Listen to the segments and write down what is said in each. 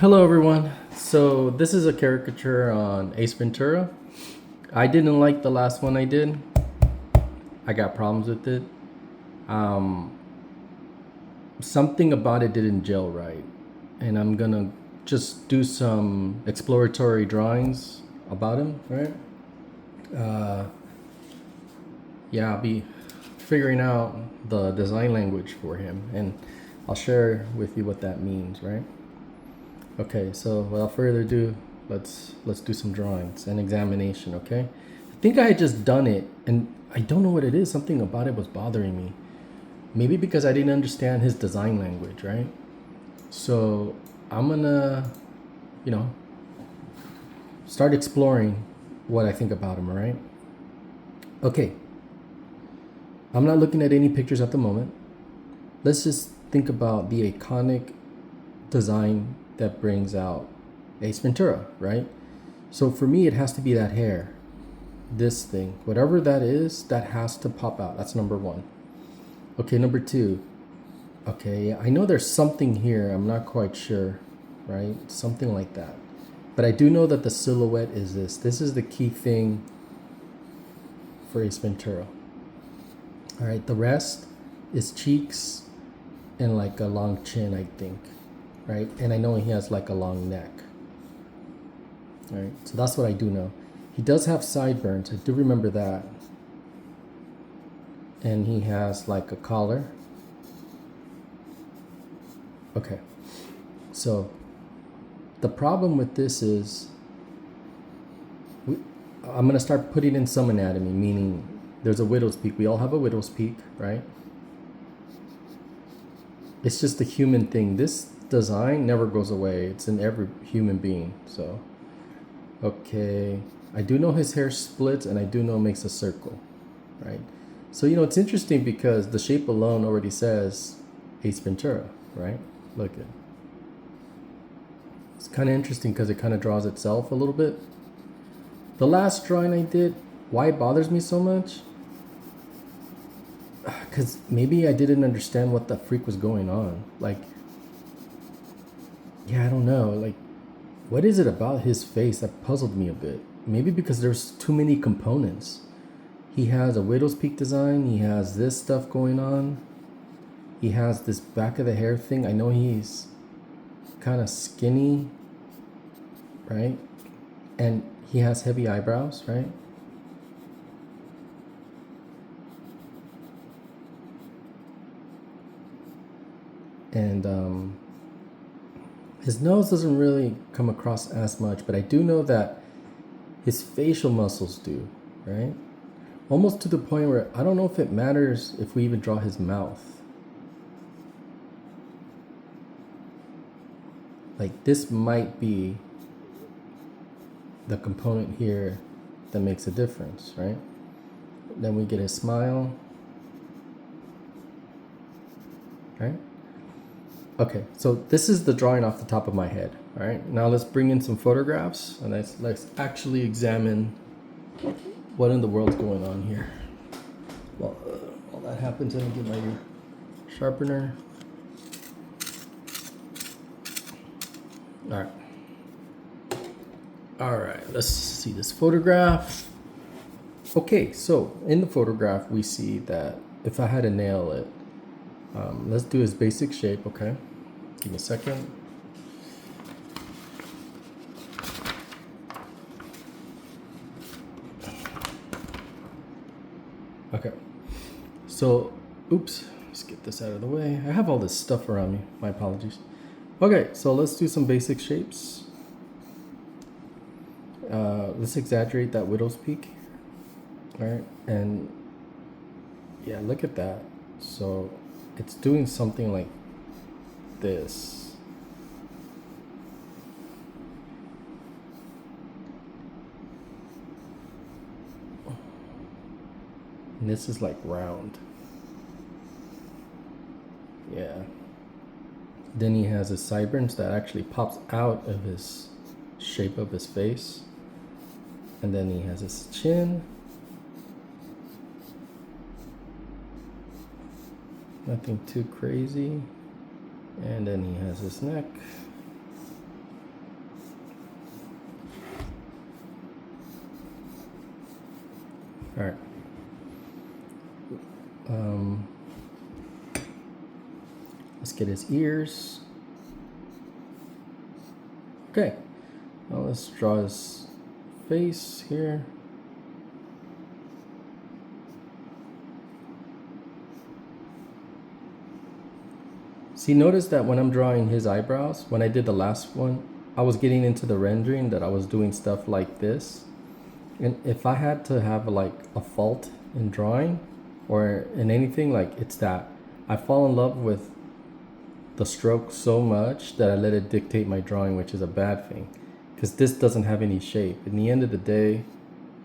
Hello everyone. So this is a caricature on Ace Ventura. I didn't like the last one I did. I got problems with it. Um, Something about it didn't gel right. And I'm gonna just do some exploratory drawings about him, right? Uh, yeah, I'll be figuring out the design language for him and I'll share with you what that means, right? Okay, so without further ado, let's do some drawings and examination, okay? I think I had just done it and I don't know what it is. Something about it was bothering me. Maybe because I didn't understand his design language, right? So I'm gonna, you know, start exploring what I think about him, all right? Okay, I'm not looking at any pictures at the moment. Let's just think about the iconic design that brings out Ace Ventura, right? So for me, it has to be that hair, this thing, whatever that is, that has to pop out. That's number one. Okay, number two. Okay, I know there's something here. I'm not quite sure, right? Something like that. But I do know that the silhouette is this. This is the key thing for Ace Ventura. All right, the rest is cheeks and like a long chin, I think, right? And I know he has like a long neck. All right, so that's what I do know. He does have sideburns. I do remember that. And he has like a collar. Okay, so the problem with this is I'm going to start putting in some anatomy, meaning there's a widow's peak. We all have a widow's peak, right? It's just a human thing. This design never goes away. It's in every human being. So, okay. I do know his hair splits and I do know it makes a circle, right? So, it's interesting because the shape alone already says Ace Ventura, right? Look at it. It's kind of interesting because it kind of draws itself a little bit. The last drawing I did, why it bothers me so much? Because maybe I didn't understand what the freak was going on. Like, yeah, I don't know. Like, what is it about his face that puzzled me a bit? Maybe because there's too many components. He has a widow's peak design. He has this stuff going on. He has this back of the hair thing. I know he's kind of skinny, right? And he has heavy eyebrows, right? And his nose doesn't really come across as much, but I do know that his facial muscles do, right? Almost to the point where I don't know if it matters if we even draw his mouth. Like, this might be the component here that makes a difference, right? Then we get his smile, right? Okay, so this is the drawing off the top of my head. All right, now let's bring in some photographs and let's actually examine what in the world's going on here. Well, while that happens, let me get my sharpener. All right, let's see this photograph. Okay, so in the photograph, we see that if I had to nail it, let's do his basic shape, okay? Give me a second. Okay, so, oops, let's get this out of the way. I have all this stuff around me, my apologies. Okay, so let's do some basic shapes. Let's exaggerate that widow's peak, all right? And yeah, look at that. So it's doing something like this. And this is like round. Yeah. Then he has his sideburns that actually pops out of his shape of his face. And then he has his chin. Nothing too crazy. And then he has his neck. All right. Um, let's get his ears. Okay. Now let's draw his face here. See, notice that when I'm drawing his eyebrows, when I did the last one, I was getting into the rendering that I was doing stuff like this. And if I had to have like a fault in drawing or in anything, like it's that I fall in love with the stroke so much that I let it dictate my drawing, which is a bad thing because this doesn't have any shape. In the end of the day,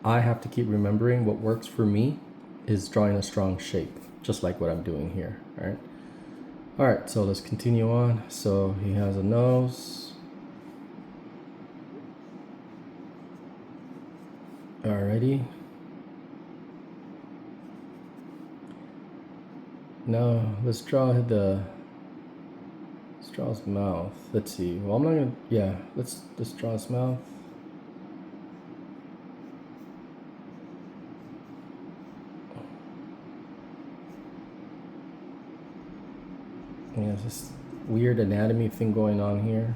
I have to keep remembering what works for me is drawing a strong shape, just like what I'm doing here, right? All right, so let's continue on. So he has a nose. Alrighty. Now let's draw his mouth. Let's see. Well, I'm not gonna. Yeah, let's draw his mouth. Yeah, this weird anatomy thing going on here.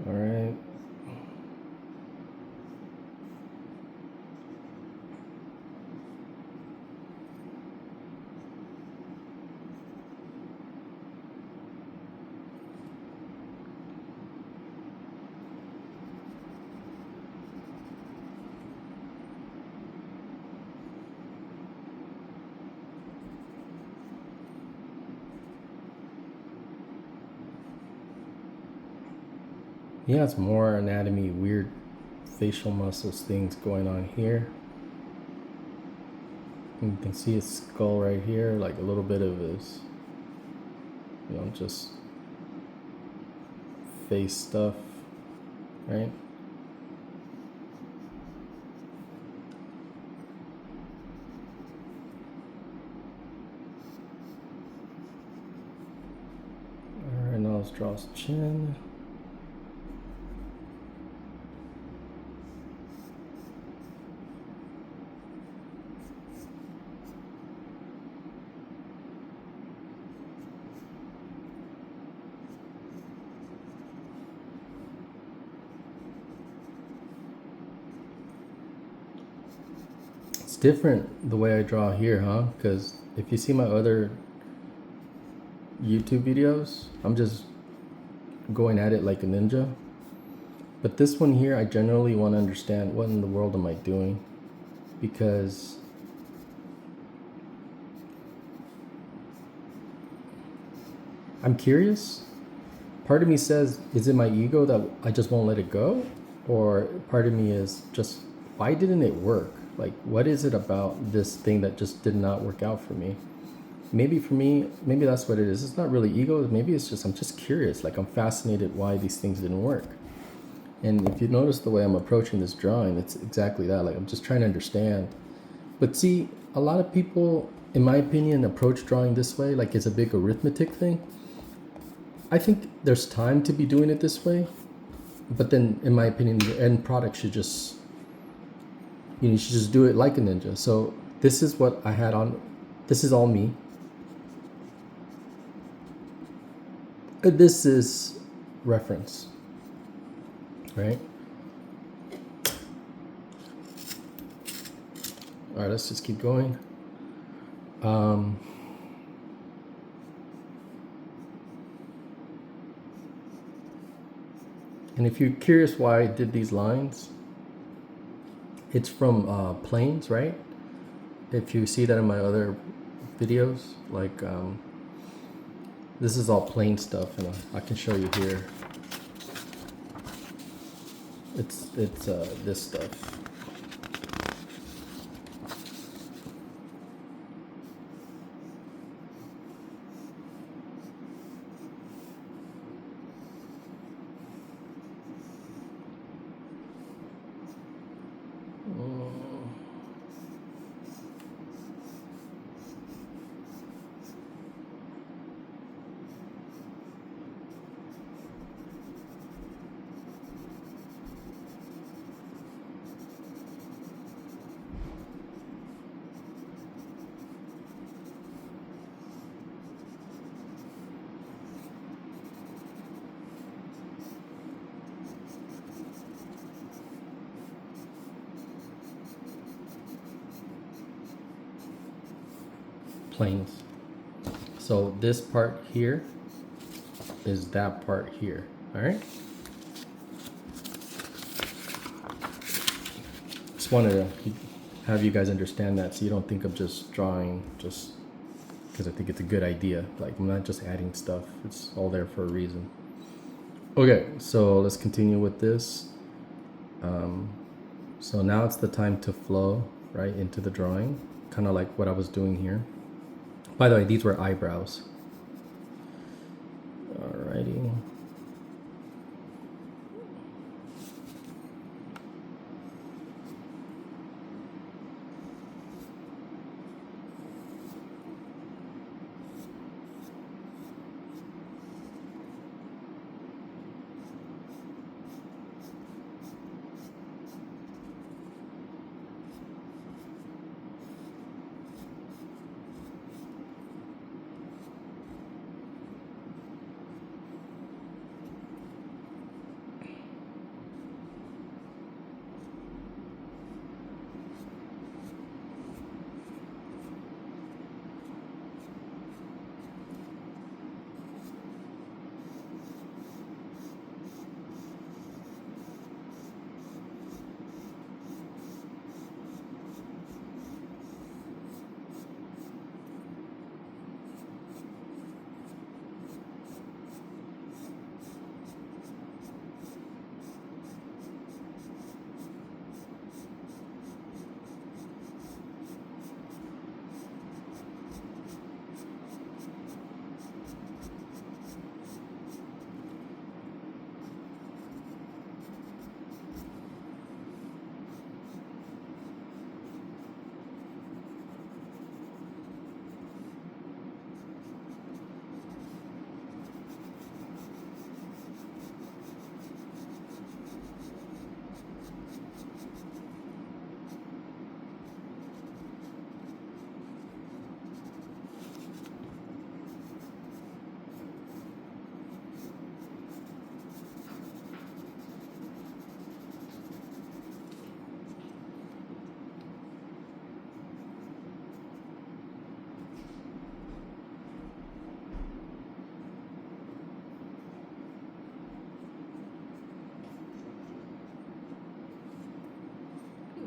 All right. He has more anatomy, weird facial muscles things going on here. And you can see his skull right here, like a little bit of his, just face stuff, right? All right, now let's draw his chin. It's different the way I draw here, huh? Because if you see my other YouTube videos, I'm just going at it like a ninja. But this one here, I generally want to understand what in the world am I doing, because I'm curious. Part of me says, is it my ego that I just won't let it go? Or part of me is just, why didn't it work? Like, what is it about this thing that just did not work out for me? Maybe for me, maybe that's what it is. It's not really ego. Maybe it's just, I'm just curious. Like, I'm fascinated why these things didn't work. And if you notice the way I'm approaching this drawing, it's exactly that. Like, I'm just trying to understand. But see, a lot of people, in my opinion, approach drawing this way like it's a big arithmetic thing. I think there's time to be doing it this way. But then, in my opinion, the end product should just, you should just do it like a ninja. So this is what I had on. This is all me. This is reference, right? All right, let's just keep going. And if you're curious why I did these lines, it's from planes, right? If you see that in my other videos, like this is all plane stuff, and I can show you here. It's this stuff. planes. So this part here is that part here. All right. Just wanted to have you guys understand that, so you don't think I'm just drawing just because I think it's a good idea. Like, I'm not just adding stuff. It's all there for a reason. Okay, so let's continue with this. So now it's the time to flow right into the drawing, kind of like what I was doing here. By the way, these were eyebrows. Alrighty.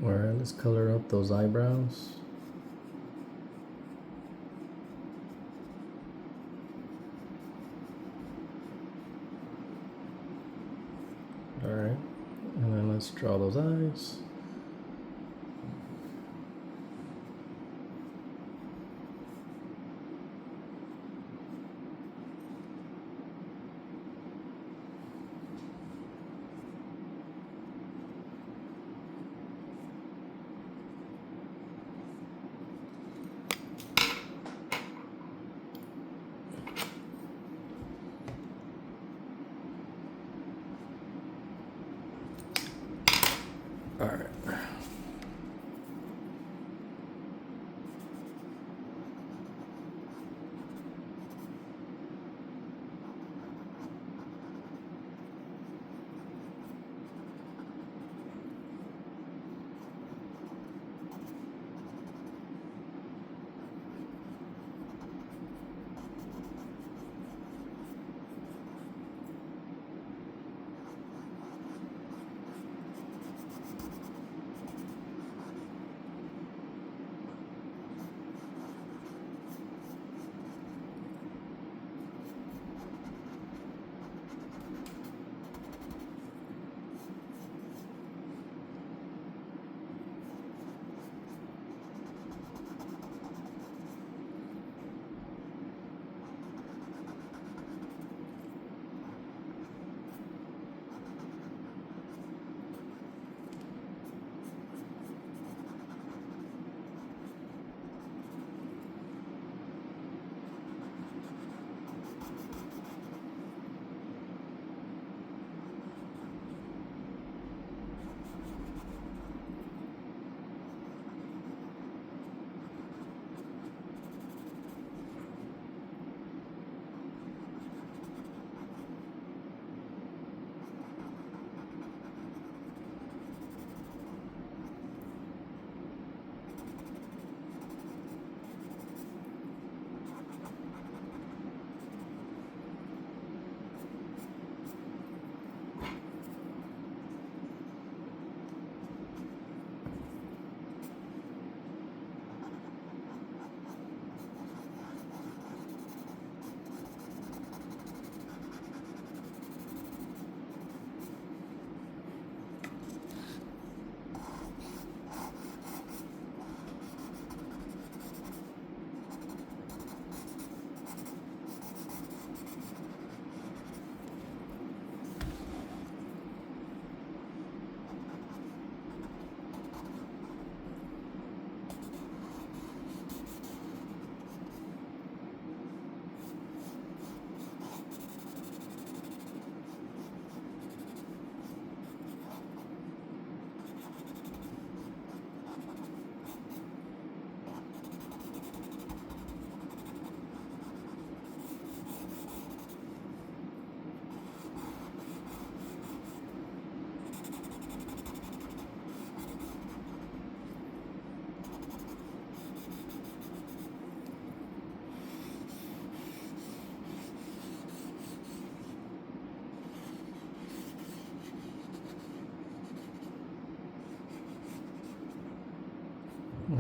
Alright, let's color up those eyebrows. Alright, and then let's draw those eyes. Alright.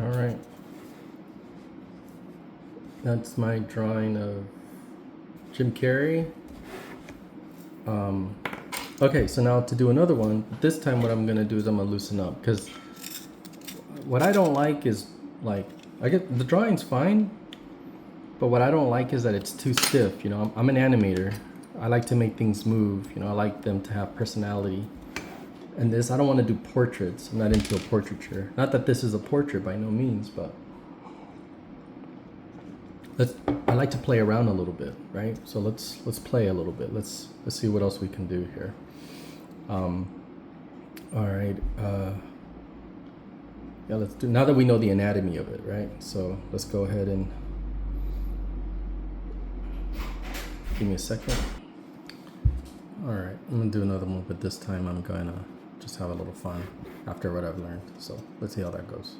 All right. That's my drawing of Jim Carrey. Okay, so now to do another one. This time what I'm gonna do is I'm gonna loosen up, because what I don't like is, like, I get the drawing's fine, but what I don't like is that it's too stiff. You know, I'm an animator. I like to make things move. You know, I like them to have personality. And this, I don't want to do portraits. I'm not into a portraiture. Not that this is a portrait by no means, but I like to play around a little bit, right? So let's play a little bit. Let's see what else we can do here. All right. Yeah, let's do. Now that we know the anatomy of it, right? So let's go ahead and give me a second. All right, I'm gonna do another one, but this time I'm gonna just have a little fun after what I've learned. So let's see how that goes.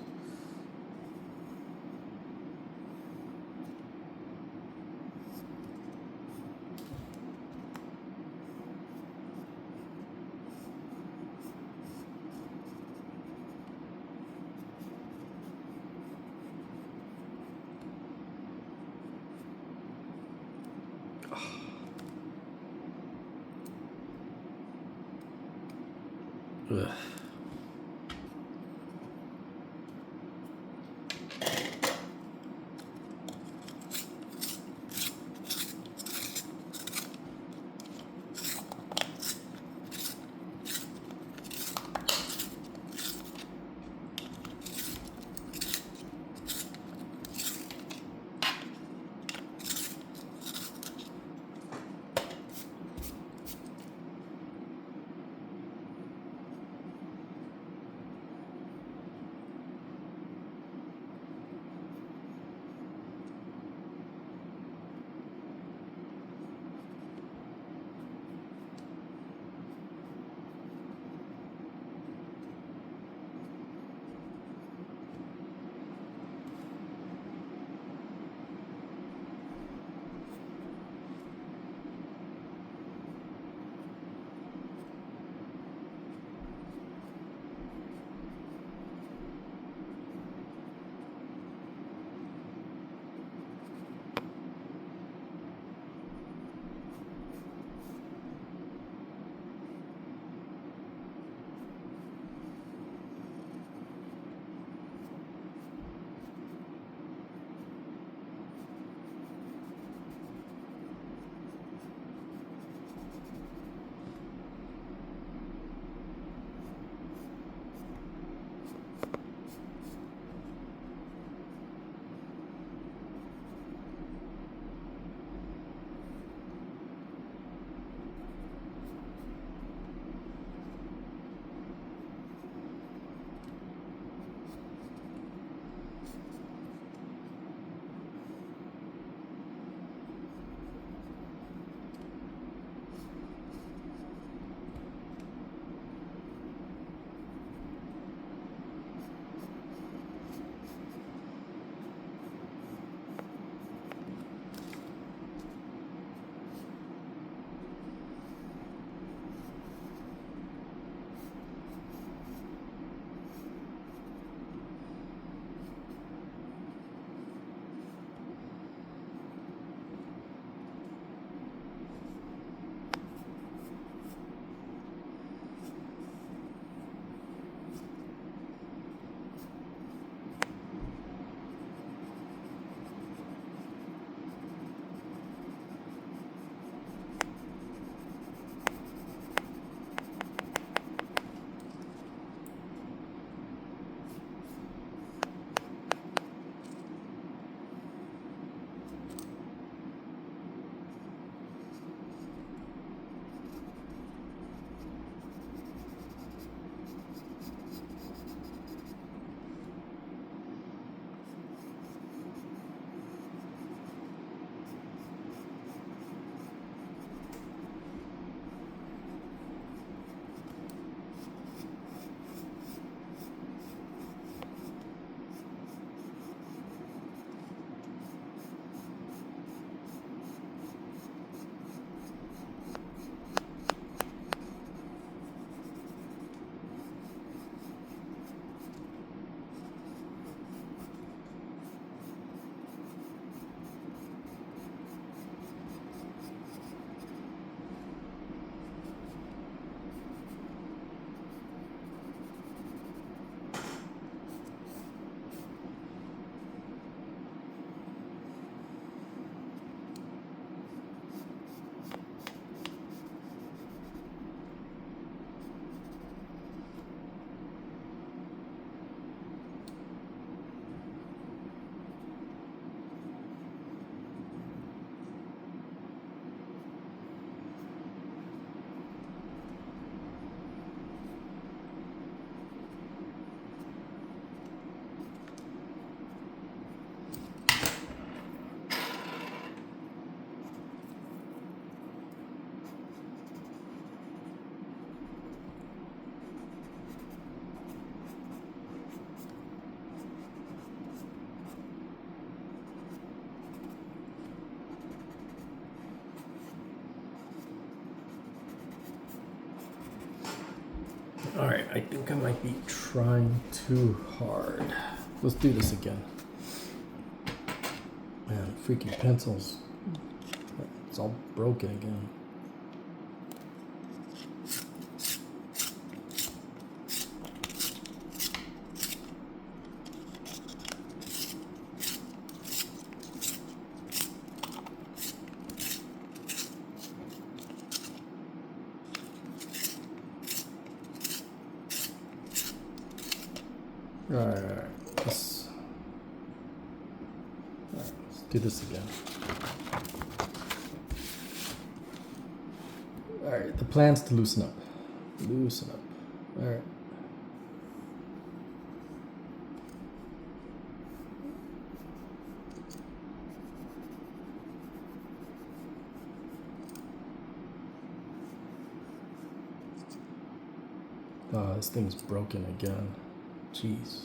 Ugh. All right, I think I might be trying too hard. Let's do this again. Man, freaking pencils. It's all broken again. All right. Let's do this again. All right, the plan's to loosen up. Loosen up. All right. Oh, this thing's broken again. Jeez.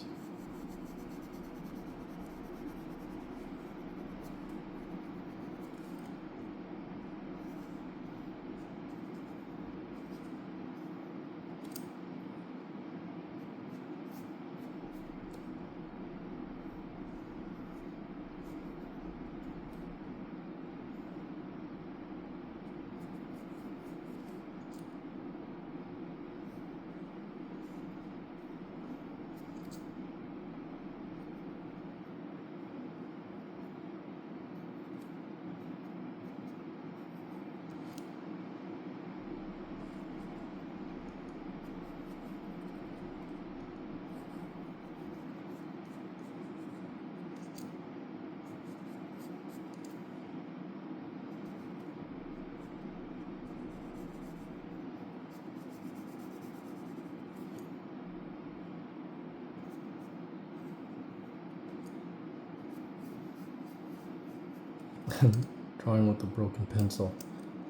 Drawing with a broken pencil.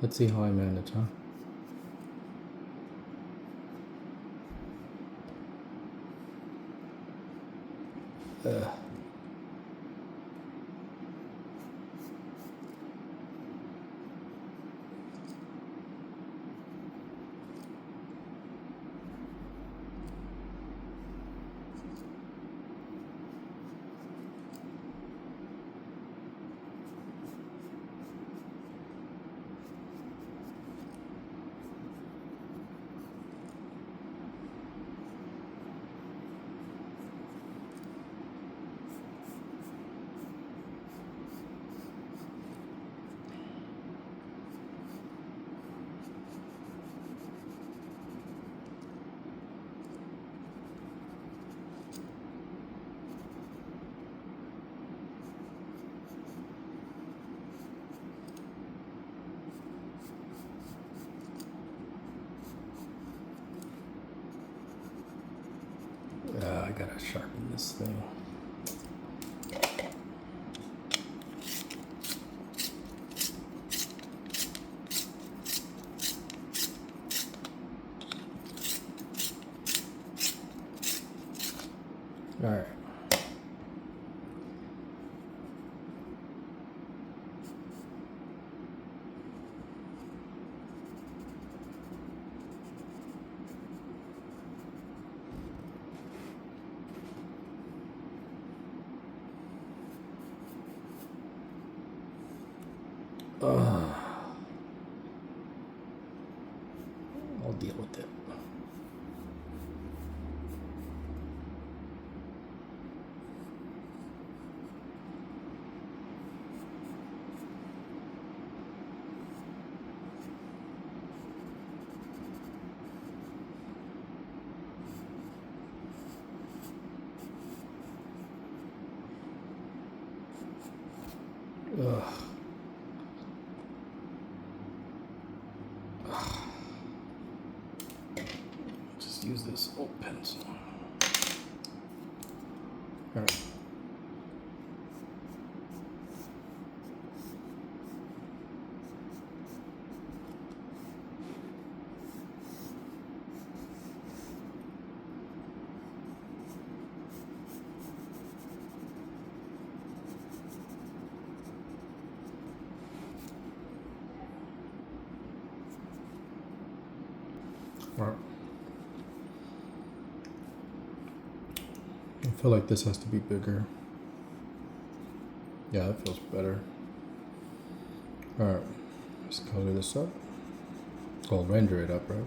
Let's see how I manage, huh? I gotta sharpen this thing. All right. I'll deal with it. Just use this old pencil. All right. All right. I feel like this has to be bigger. Yeah, that feels better. Alright, let's color this up. I'll render it up, right?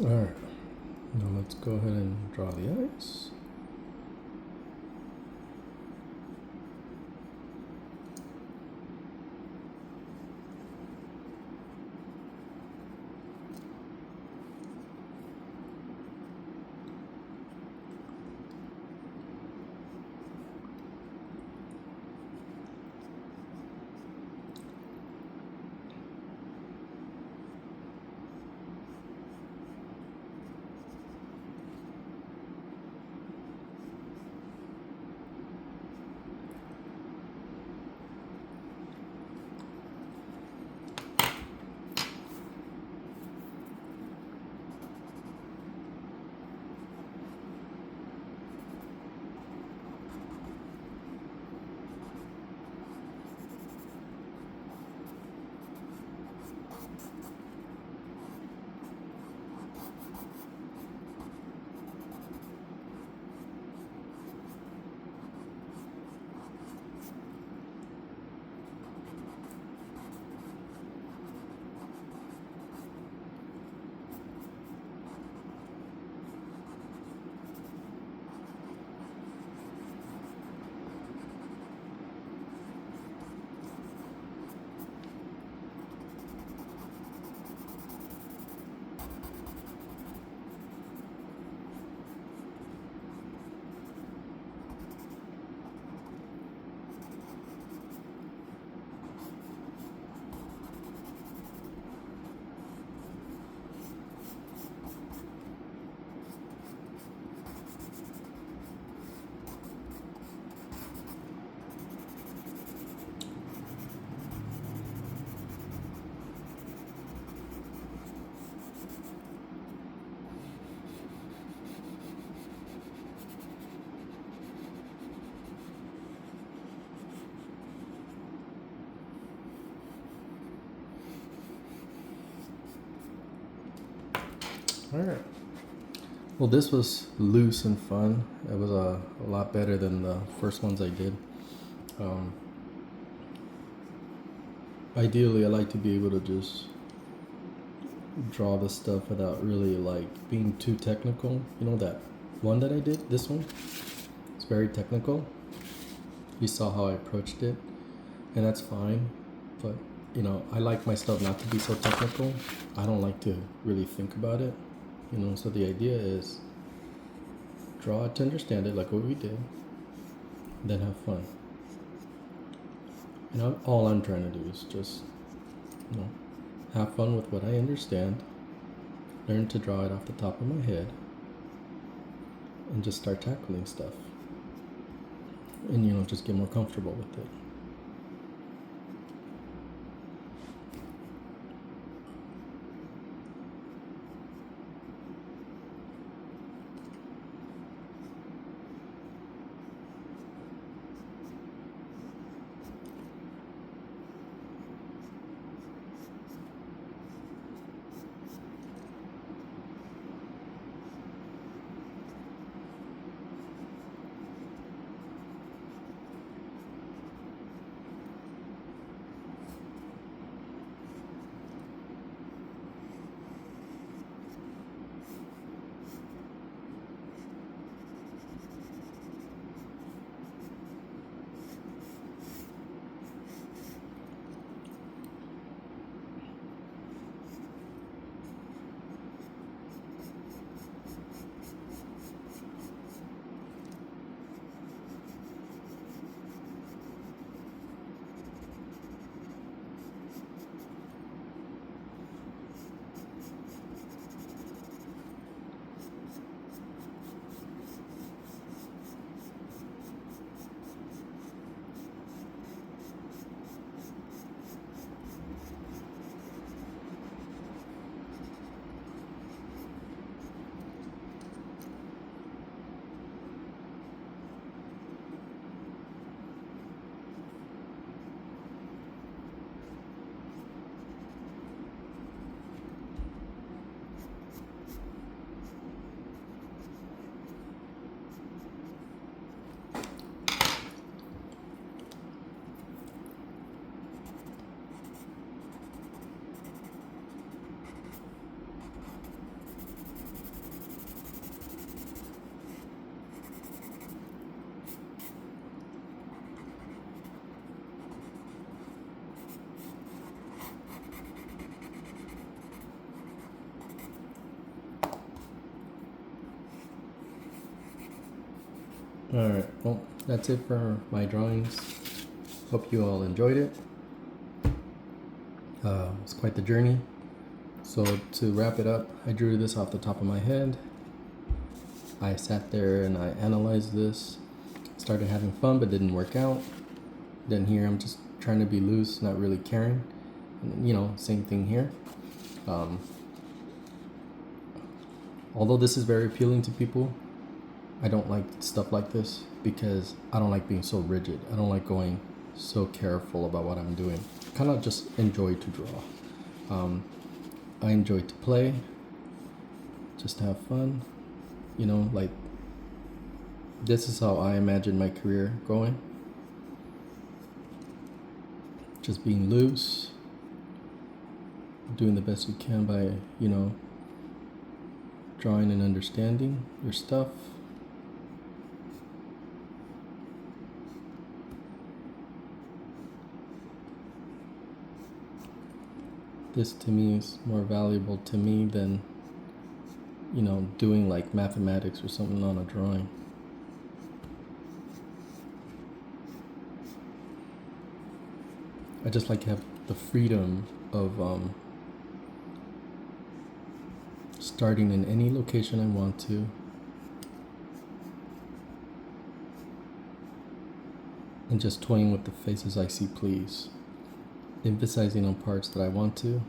Alright, now let's go ahead and draw the eyes. Alright. Well, this was loose and fun. It was a lot better than the first ones I did. Ideally, I like to be able to just draw the stuff without really like being too technical. You know that one that I did, this one? It's very technical. You saw how I approached it, and that's fine. But, you know, I like my stuff not to be so technical. I don't like to really think about it. You know, so the idea is draw it to understand it, like what we did, then have fun. And all I'm trying to do is just, you know, have fun with what I understand, learn to draw it off the top of my head, and just start tackling stuff. And, you know, just get more comfortable with it. Alright, well, that's it for my drawings. Hope you all enjoyed it. It's quite the journey. So to wrap it up, I drew this off the top of my head. I sat there and I analyzed this. Started having fun, but didn't work out. Then here I'm just trying to be loose, not really caring. And, you know, same thing here. Although this is very appealing to people, I don't like stuff like this because I don't like being so rigid. I don't like going so careful about what I'm doing. Kind of just enjoy to draw. I enjoy to play, just have fun. You know, like this is how I imagine my career going. Just being loose, doing the best you can by, you know, drawing and understanding your stuff. This to me is more valuable to me than, you know, doing like mathematics or something on a drawing. I just like to have the freedom of starting in any location I want to, and just toying with the faces I see please, emphasizing on parts that I want to.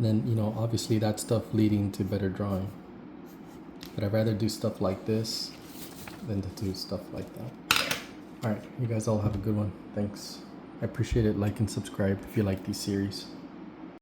Then, you know, obviously that stuff leading to better drawing. But I'd rather do stuff like this than to do stuff like that. Alright, you guys all have a good one. Thanks. I appreciate it. Like and subscribe if you like these series.